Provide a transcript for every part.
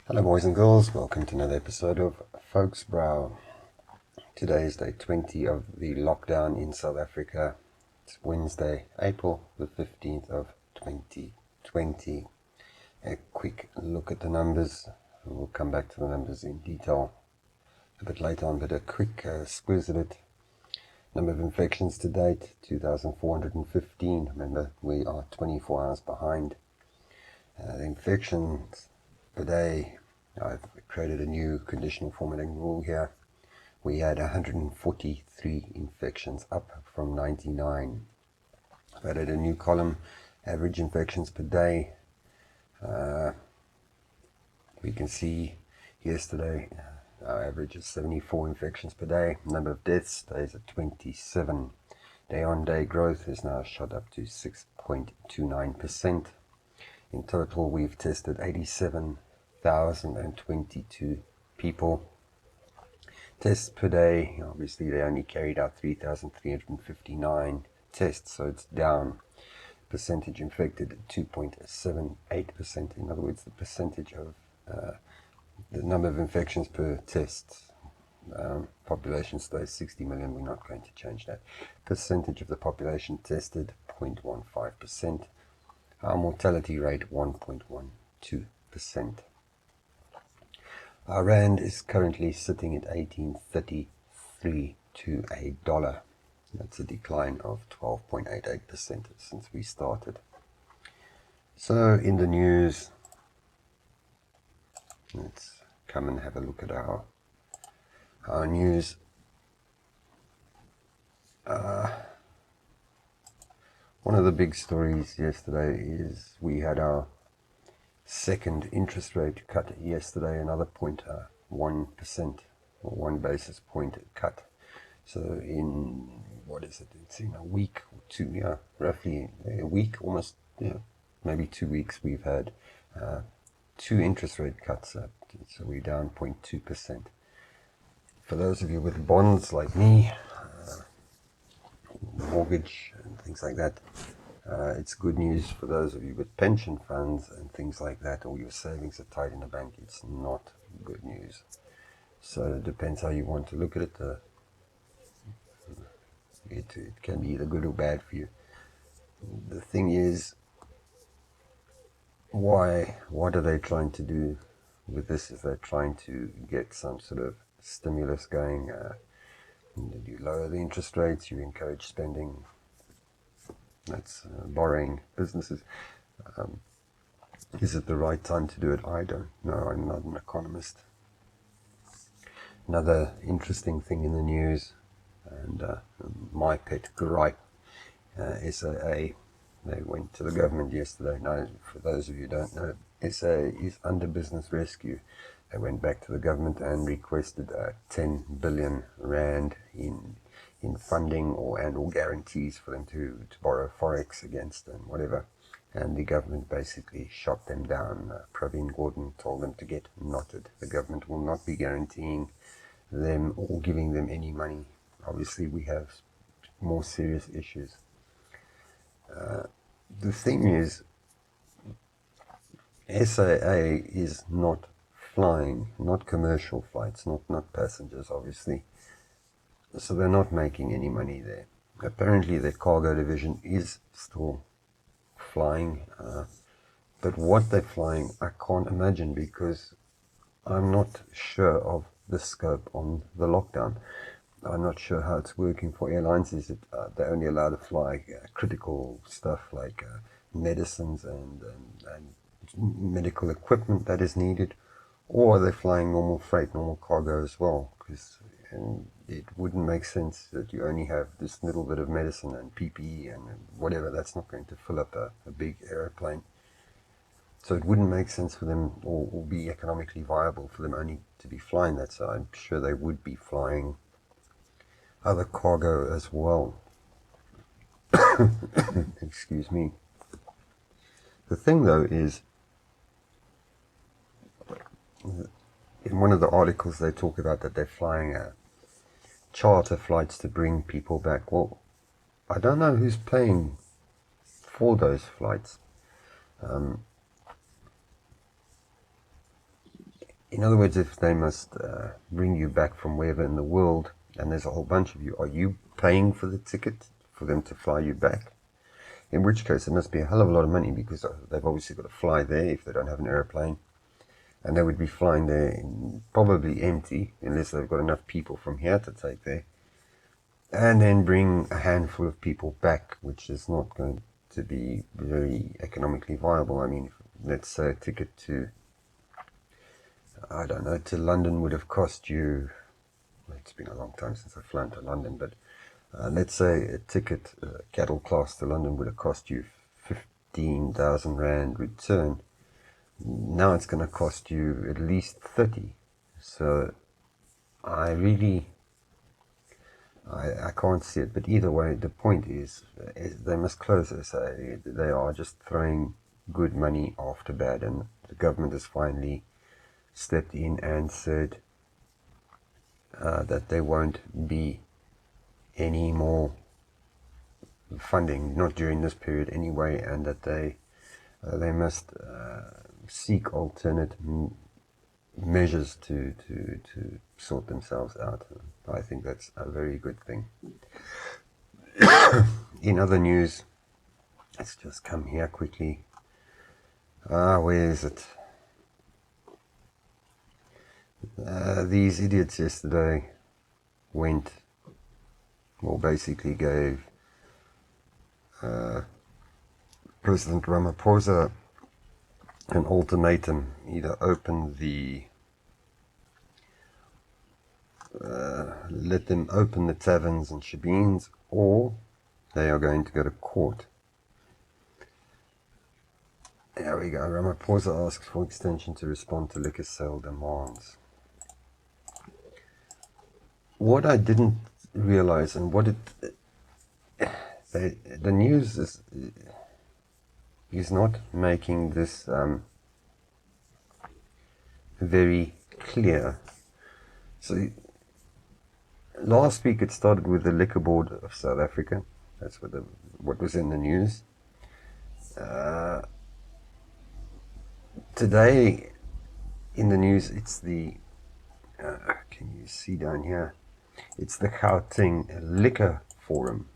Hello boys and girls, welcome to another episode of FoulkesBrau. Today is day 20 of the lockdown in South Africa. It's Wednesday, April the 15th of 2020. A quick look at the numbers. We'll come back to the numbers in detail a bit later on, but a quick squiz at it. Number of infections to date, 2,415. Remember, we are 24 hours behind. The infections per day, I've created a new conditional formatting rule here. We had 143 infections, up from 99. I've added a new column, average infections per day. We can see yesterday our average is 74 infections per day. Number of deaths stays at 27. Day on day growth is now shot up to 6.29%. In total, we've tested 87,022 people. Tests per day, obviously they only carried out 3,359 tests, so it's down. Percentage infected 2.78%. In other words, the percentage of the number of infections per test. Population stays 60 million, we're not going to change that. Percentage of the population tested 0.15%. Our mortality rate 1.12%. Our rand is currently sitting at 18.33 to a dollar. That's a decline of 12.88% since we started. So in the news, let's come and have a look at our news. One of the big stories yesterday is we had our second interest rate cut yesterday, another 0.1% or 1 basis point cut. So in, what is it, it's in a week or two, roughly a week, almost, maybe 2 weeks, we've had two interest rate cuts, so we're down 0.2%. For those of you with bonds like me, mortgage and things like that, it's good news. For those of you with pension funds and things like that, or your savings are tied in a bank, it's not good news. So it depends how you want to look at it. It can be either good or bad for you. The thing is, what are they trying to do with this? Is they're trying to get some sort of stimulus going. You lower the interest rates, you encourage spending. That's borrowing businesses. Is it the right time to do it? I don't know. I'm not an economist. Another interesting thing in the news, and my pet gripe, SAA, they went to the government yesterday. Now, for those of you who don't know, SAA is under business rescue. They went back to the government and requested 10 billion rand in funding or guarantees for them to borrow forex against and whatever. And the government basically shot them down. Pravin Gordhan told them to get knotted. The government will not be guaranteeing them or giving them any money. Obviously, we have more serious issues. The thing is, SAA is not flying, not commercial flights, not passengers, obviously. So they're not making any money there. Apparently their cargo division is still flying, but what they're flying I can't imagine, because I'm not sure of the scope on the lockdown. I'm not sure how it's working for airlines. Is it they're only allowed to fly critical stuff like medicines and medical equipment that is needed, or are they flying normal freight, normal cargo as well? Because it wouldn't make sense that you only have this little bit of medicine and PPE and whatever. That's not going to fill up a big aeroplane. So it wouldn't make sense for them or be economically viable for them only to be flying that. So I'm sure they would be flying other cargo as well. Excuse me. The thing though is, in one of the articles they talk about that they're flying charter flights to bring people back. Well, I don't know who's paying for those flights. In other words, if they must bring you back from wherever in the world, and there's a whole bunch of you, are you paying for the ticket for them to fly you back? In which case, it must be a hell of a lot of money, because they've obviously got to fly there if they don't have an airplane. And they would be flying there probably empty, unless they've got enough people from here to take there. And then bring a handful of people back, which is not going to be very economically viable. I mean, let's say a ticket to, I don't know, to London would have cost you, it's been a long time since I've flown to London, but let's say a ticket, cattle class to London would have cost you 15,000 Rand return. Now it's going to cost you at least 30. So I can't see it. But either way, the point is they must close this. They are just throwing good money after bad, and the government has finally stepped in and said that there won't be any more funding, not during this period anyway, and that they must seek alternate measures to sort themselves out. I think that's a very good thing. In other news, let's just come here quickly. Where is it? These idiots yesterday went, well, basically gave President Ramaphosa an ultimatum: either open let them open the taverns and shebeens, or they are going to go to court. There we go. Ramaphosa asks for extension to respond to liquor sale demands. What I didn't realize, and what the news is not making this very clear. So last week it started with the Liquor Board of South Africa. That's what was in the news. Today in the news it's the can you see down here? It's the Gauteng Liquor Forum.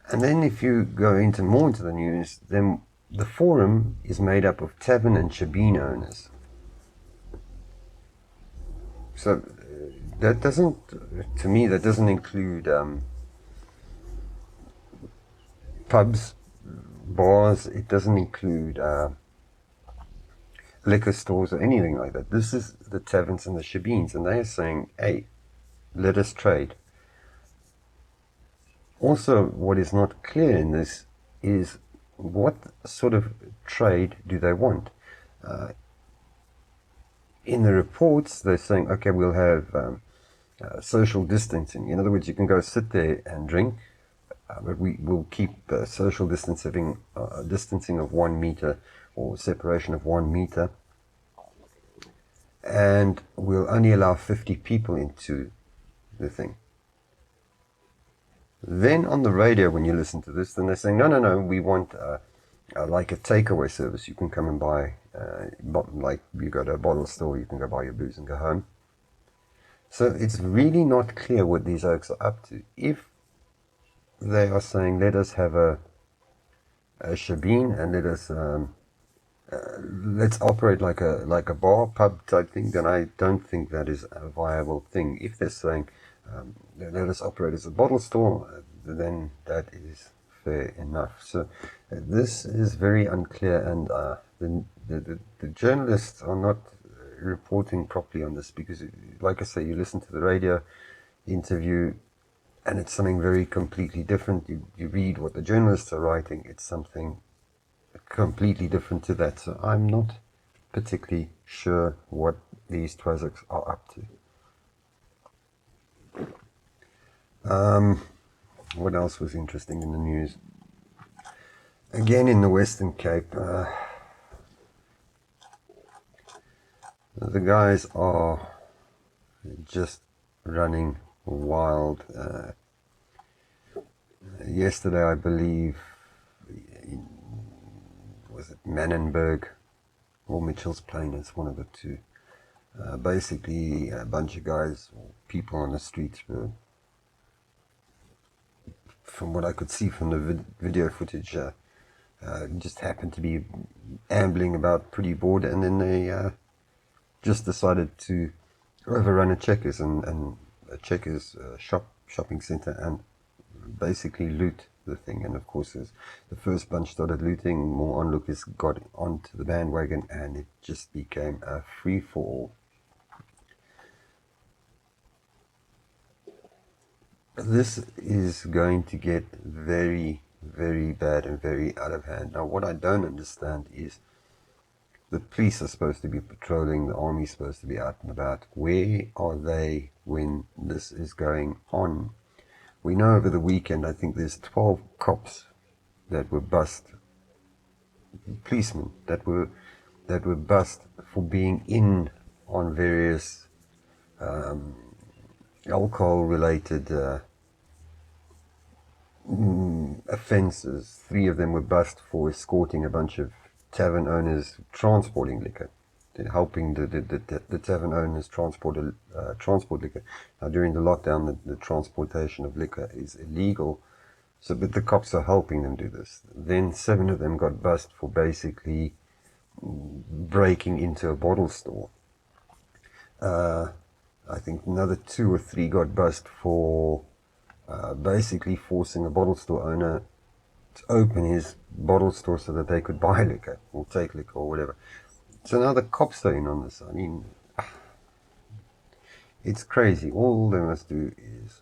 And then if you go more into the news, then the forum is made up of tavern and shebeen owners. So that doesn't, to me, that doesn't include pubs, bars. It doesn't include liquor stores or anything like that. This is the taverns and the shebeens, and they are saying, hey, let us trade. Also, what is not clear in this is what sort of trade do they want? In the reports, they're saying, okay, we'll have social distancing. In other words, you can go sit there and drink, but we will keep social distancing of 1 meter, or separation of 1 meter, and we'll only allow 50 people into the thing. Then on the radio, when you listen to this, then they're saying, no, we want like a takeaway service. You can come and buy, like you go to a bottle store, you can go buy your booze and go home. So it's really not clear what these oaks are up to. If they are saying, let us have a shebeen and let's operate like a bar, pub type thing, then I don't think that is a viable thing. If they're saying, let us operate as a bottle store, then that is fair enough. So this is very unclear, and the journalists are not reporting properly on this, because, like I say, you listen to the radio interview and it's something very completely different. You read what the journalists are writing, it's something completely different to that. So I'm not particularly sure what these Twazaks are up to. What else was interesting in the news? Again, in the Western Cape, the guys are just running wild. Yesterday, I believe, was it Manenberg, or Mitchell's Plain, it's one of the two. Basically, a bunch of guys, or people on the streets were, from what I could see from the video footage, just happened to be ambling about pretty bored, and then they just decided to overrun a Checkers and a Checkers shopping center and basically loot the thing. And of course, as the first bunch started looting, more onlookers got onto the bandwagon, and it just became a free-for-all. This is going to get very, very bad and very out of hand. Now, what I don't understand is the police are supposed to be patrolling, the army's supposed to be out and about. Where are they when this is going on? We know over the weekend, I think there's 12 cops that were bust, policemen that were bust for being in on various alcohol-related offences. 3 of them were bust for escorting a bunch of tavern owners transporting liquor, helping the tavern owners transport liquor. Now, during the lockdown, the transportation of liquor is illegal, so but the cops are helping them do this. Then 7 of them got bust for basically breaking into a bottle store. I think another 2 or 3 got bust for basically forcing a bottle store owner to open his bottle store so that they could buy liquor or take liquor or whatever. So now the cops are in on this. I mean, it's crazy. All they must do is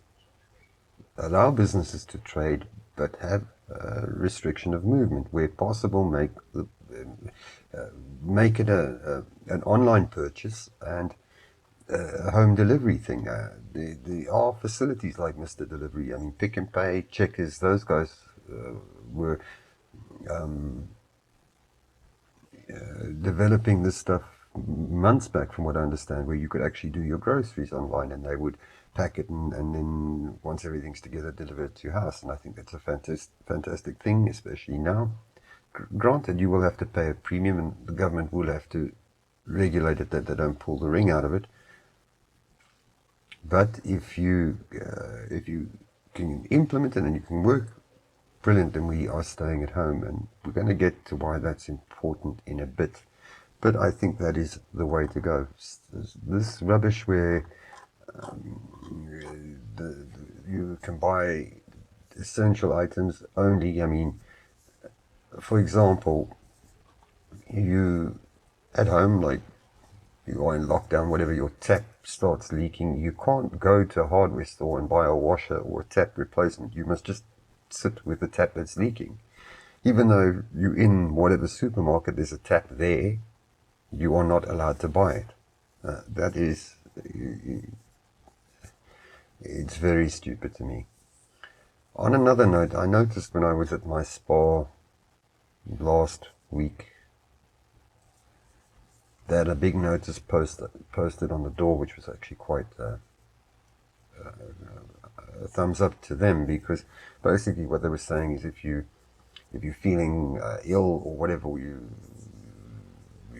allow businesses to trade, but have a restriction of movement where possible. Make it an online purchase and a home delivery thing. There are facilities like Mr. Delivery. I mean, Pick and Pay, Checkers, those guys were developing this stuff months back, from what I understand, where you could actually do your groceries online and they would pack it and then once everything's together, deliver it to your house. And I think that's a fantastic thing, especially now. Granted, you will have to pay a premium and the government will have to regulate it that they don't pull the ring out of it. But if you can implement it and you can work, brilliant, then we are staying at home. And we're going to get to why that's important in a bit. But I think that is the way to go. This rubbish where you can buy essential items only. I mean, for example, you at home, like you are in lockdown, whatever, your tap starts leaking, you can't go to a hardware store and buy a washer or a tap replacement. You must just sit with the tap that's leaking. Even though you're in whatever supermarket, there's a tap there, you are not allowed to buy it. That is, it's very stupid to me. On another note, I noticed when I was at my spa last week, they had a big notice posted on the door, which was actually quite a thumbs up to them, because basically what they were saying is if you're feeling ill or whatever, you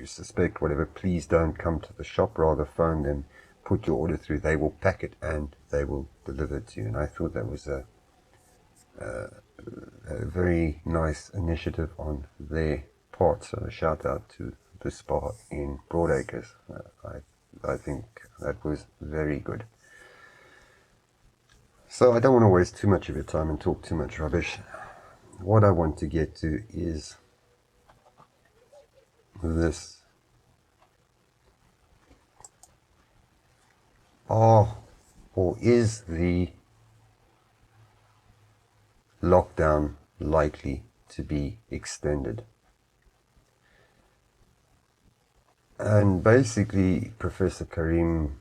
suspect whatever, please don't come to the shop, rather phone them, put your order through, they will pack it and they will deliver it to you. And I thought that was a very nice initiative on their part, so a shout out to the spa in Broadacres. I think that was very good. So I don't want to waste too much of your time and talk too much rubbish. What I want to get to is this. Or is the lockdown likely to be extended? And basically, Professor Karim,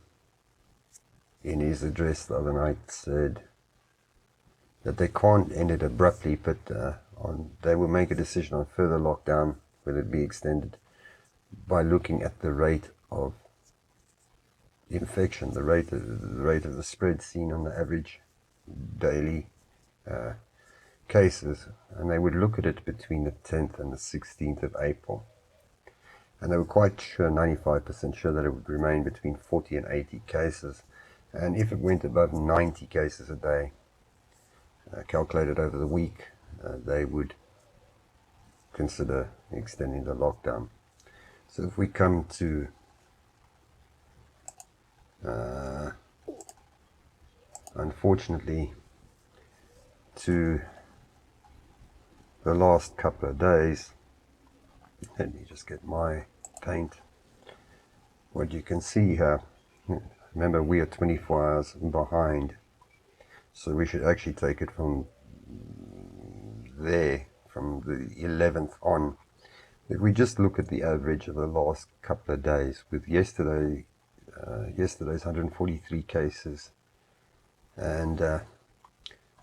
in his address the other night, said that they can't end it abruptly, but they will make a decision on further lockdown, whether it be extended, by looking at the rate of infection, the rate of the spread seen on the average daily cases, and they would look at it between the 10th and the 16th of April. and they were quite sure, 95% sure, that it would remain between 40 and 80 cases. And if it went above 90 cases a day, calculated over the week, they would consider extending the lockdown. So if we come to unfortunately to the last couple of days, let me just get my paint. What you can see here, remember we are 24 hours behind, so we should actually take it from there, from the 11th on. If we just look at the average of the last couple of days, with yesterday's 143 cases, and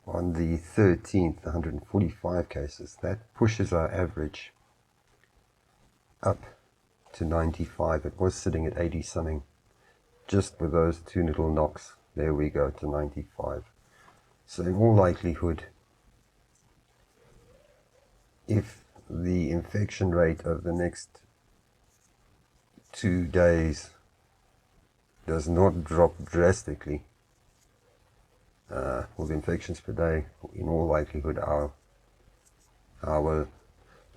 on the 13th 145 cases, that pushes our average up to 95. It was sitting at 80 something. Just with those two little knocks, there we go to 95. So in all likelihood, if the infection rate of the next 2 days does not drop drastically, with infections per day, in all likelihood our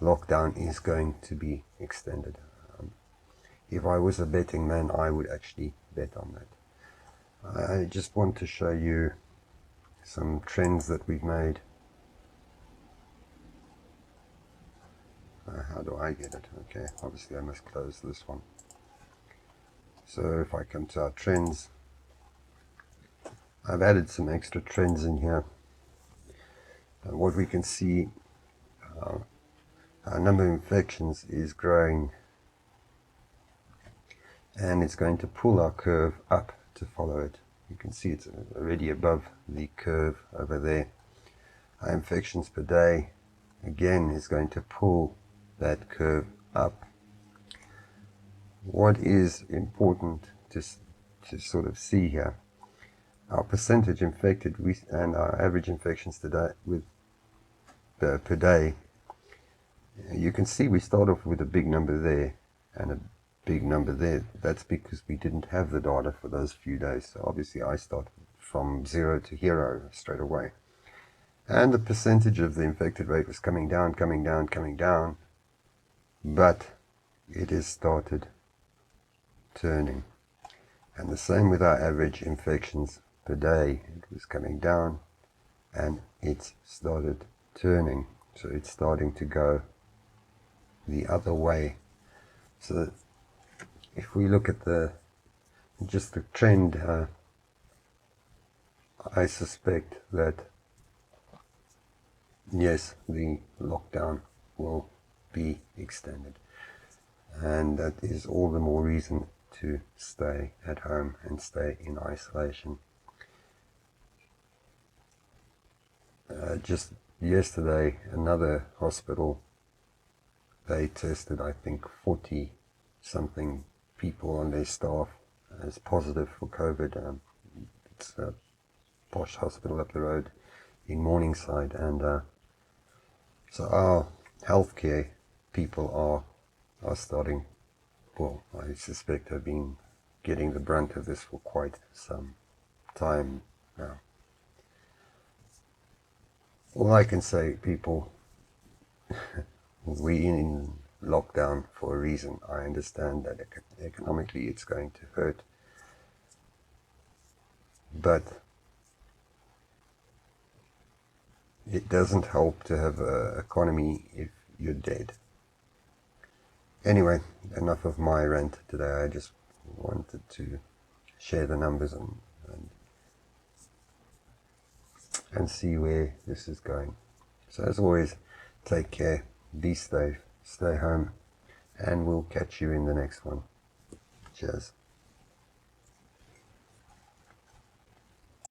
lockdown is going to be extended. If I was a betting man, I would actually bet on that. I just want to show you some trends that we've made. How do I get it? Okay, obviously I must close this one. So if I come to our trends, I've added some extra trends in here. What we can see, our number of infections is growing, and it's going to pull our curve up to follow it. You can see it's already above the curve over there. Our infections per day, again, is going to pull that curve up. What is important to sort of see here, our percentage infected and our average infections today per day, you can see we start off with a big number there and a big number there. That's because we didn't have the data for those few days. So obviously I start from 0 to hero straight away. And the percentage of the infected rate was coming down, but it has started turning. And the same with our average infections per day. It was coming down and it's started turning. So it's starting to go the other way. So if we look at just the trend, I suspect that yes, the lockdown will be extended, and that is all the more reason to stay at home and stay in isolation. Just yesterday, another hospital, they tested, I think, 40 something people on their staff as positive for COVID. It's a posh hospital up the road in Morningside, and so our healthcare people are starting, well, I suspect have been getting the brunt of this for quite some time now. All I can say, people, we're in lockdown for a reason. I understand that economically it's going to hurt, but it doesn't help to have an economy if you're dead. Anyway, enough of my rant today. I just wanted to share the numbers and see where this is going. So as always, take care, be safe, stay home, and we'll catch you in the next one. Cheers.